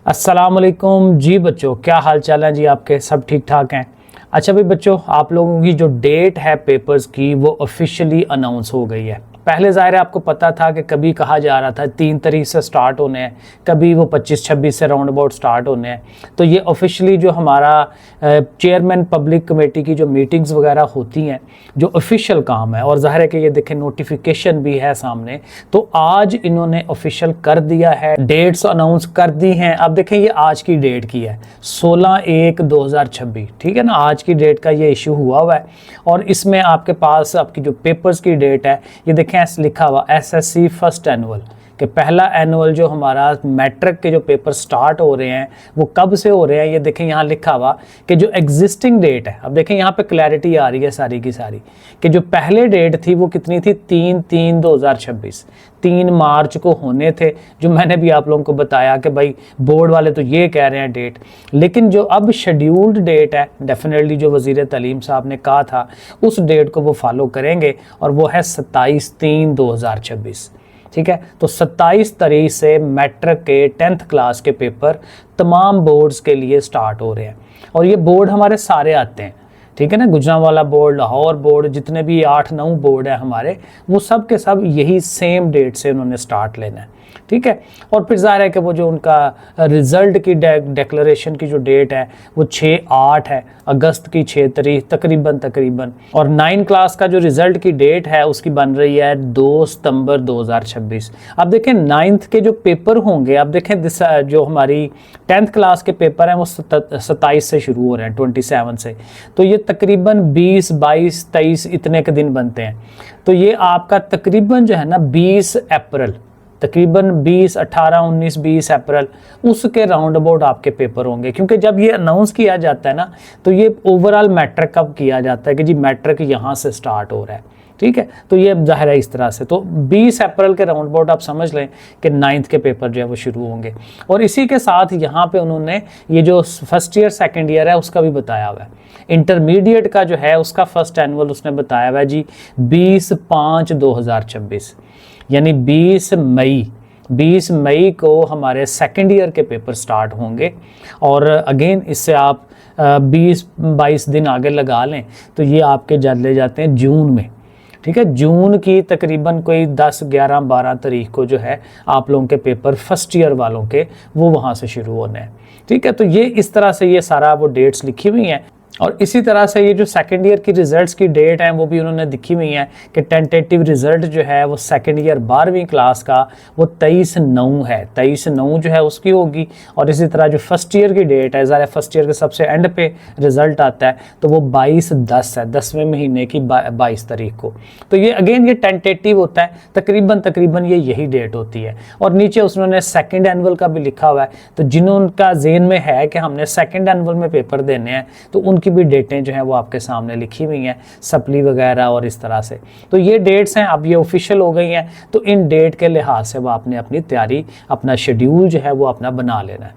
अस्सलाम वालेकुम जी बच्चों, क्या हाल चाल है जी आपके? सब ठीक ठाक हैं? अच्छा भाई बच्चों, आप लोगों की जो डेट है पेपर्स की वो ऑफिशियली अनाउंस हो गई है। पहले ज़ाहिर है आपको पता था कि कभी कहा जा रहा था 3 तारीख से स्टार्ट होने हैं, कभी वो 25-26 से राउंड अबाउट स्टार्ट होने हैं। तो ये ऑफिशियली जो हमारा चेयरमैन पब्लिक कमेटी की जो मीटिंग्स वगैरह होती हैं, जो ऑफिशियल काम है, और ज़ाहिर है कि ये देखें नोटिफिकेशन भी है सामने, तो आज इन्होंने ऑफिशियल कर दिया है, डेट्स अनाउंस कर दी हैं। अब देखें ये आज की डेट की है 16/1/2026, ठीक है ना, आज की डेट का ये इशू हुआ है। और इसमें आपके पास आपकी जो पेपर्स की डेट है, ये देखें ऐसे लिखा हुआ एसएससी फर्स्ट एनुअल, कि पहला एनुअल जो हमारा मैट्रिक के जो पेपर स्टार्ट हो रहे हैं वो कब से हो रहे हैं। ये देखें यहाँ लिखा हुआ कि जो एग्जिस्टिंग डेट है, अब देखें यहाँ पे क्लैरिटी आ रही है सारी की सारी, कि जो पहले डेट थी वो कितनी थी, 3/3/2026, 3 मार्च को होने थे, जो मैंने भी आप लोगों को बताया कि भाई बोर्ड वाले तो ये कह रहे हैं डेट, लेकिन जो अब शेड्यूल्ड डेट है डेफिनेटली जो वज़ीर तालीम साहब ने कहा था उस डेट को वो फॉलो करेंगे, और वो है 27/3/2026, ठीक है। तो 27 तारीख से मैट्रिक के 10th क्लास के पेपर तमाम बोर्ड्स के लिए स्टार्ट हो रहे हैं, और ये बोर्ड हमारे सारे आते हैं, ठीक है ना, गुजरांवाला बोर्ड, लाहौर बोर्ड, जितने भी 8-9 बोर्ड है हमारे, वो सब के सब यही सेम डेट से उन्होंने स्टार्ट लेना है, ठीक है। और फिर ज़ाहिर है कि वो जो उनका रिज़ल्ट की डिक्लेरेशन की जो डेट है वो 6-8 है, अगस्त की 6 तारीख तकरीबन, और 9 क्लास का जो रिज़ल्ट की डेट है उसकी बन रही है 2 सितंबर 2026। अब देखें 9th के जो पेपर होंगे, अब देखें जो हमारी 10th क्लास के पेपर हैं वो 27 से शुरू हो रहे हैं, 27 से, तो ये तकरीबन 20, 22, 23 इतने के दिन बनते हैं। तो ये आपका तकरीबन जो है ना 20 अप्रैल, तकरीबन 20, 18, 19, 20 अप्रैल उसके राउंड अबाउट आपके पेपर होंगे, क्योंकि जब ये अनाउंस किया जाता है ना तो ये ओवरऑल मैट्रिक कब किया जाता है कि जी मैट्रिक यहाँ से स्टार्ट हो रहा है, ठीक है। तो ये जाहिर है इस तरह से, तो 20 अप्रैल के राउंड अबाउट आप समझ लें कि 9th के पेपर जो है वो शुरू होंगे। और इसी के साथ यहाँ पे उन्होंने ये जो फर्स्ट ईयर सेकेंड ईयर है उसका भी बताया हुआ है। इंटरमीडिएट का जो है उसका फर्स्ट एनुअल उसने बताया हुआ है जी 20/5/2026, यानी 20 मई को हमारे सेकेंड ईयर के पेपर स्टार्ट होंगे। और अगेन इससे आप 20-22 दिन आगे लगा लें तो ये आपके ले जाते हैं जून में, ठीक है। जून की तकरीबन कोई 10, 11, 12 तारीख को जो है आप लोगों के पेपर फर्स्ट ईयर वालों के वो वहाँ से शुरू होने हैं, ठीक है। तो ये इस तरह से ये सारा वो डेट्स लिखी हुई हैं। और इसी तरह से ये जो सेकेंड ईयर की रिज़ल्ट्स की डेट है वो भी उन्होंने दिखी हुई है कि टेंटेटिव रिज़ल्ट जो है वो सेकेंड ईयर 12वीं क्लास का वो 23/9 है, 23/9 जो है उसकी होगी। और इसी तरह जो फर्स्ट ईयर की डेट है, ज़रा फर्स्ट ईयर के सबसे एंड पे रिज़ल्ट आता है तो वो 22/10 है, 10वें महीने की 22 तारीख को। तो ये अगेन ये टेंटेटिव होता है, तकरीबन ये यही डेट होती है। और नीचे उन्होंने सेकेंड एनुअल का भी लिखा हुआ है, तो जिनका जेन में है कि हमने सेकेंड एनुअल में पेपर देने हैं तो उनकी भी डेटें जो हैं वो आपके सामने लिखी हुई हैं, सप्ली वगैरह और इस तरह से। तो ये डेट्स हैं, अब ये ऑफिशियल हो गई हैं, तो इन डेट के लिहाज से वो आपने अपनी तैयारी, अपना शेड्यूल जो है वो अपना बना लेना है।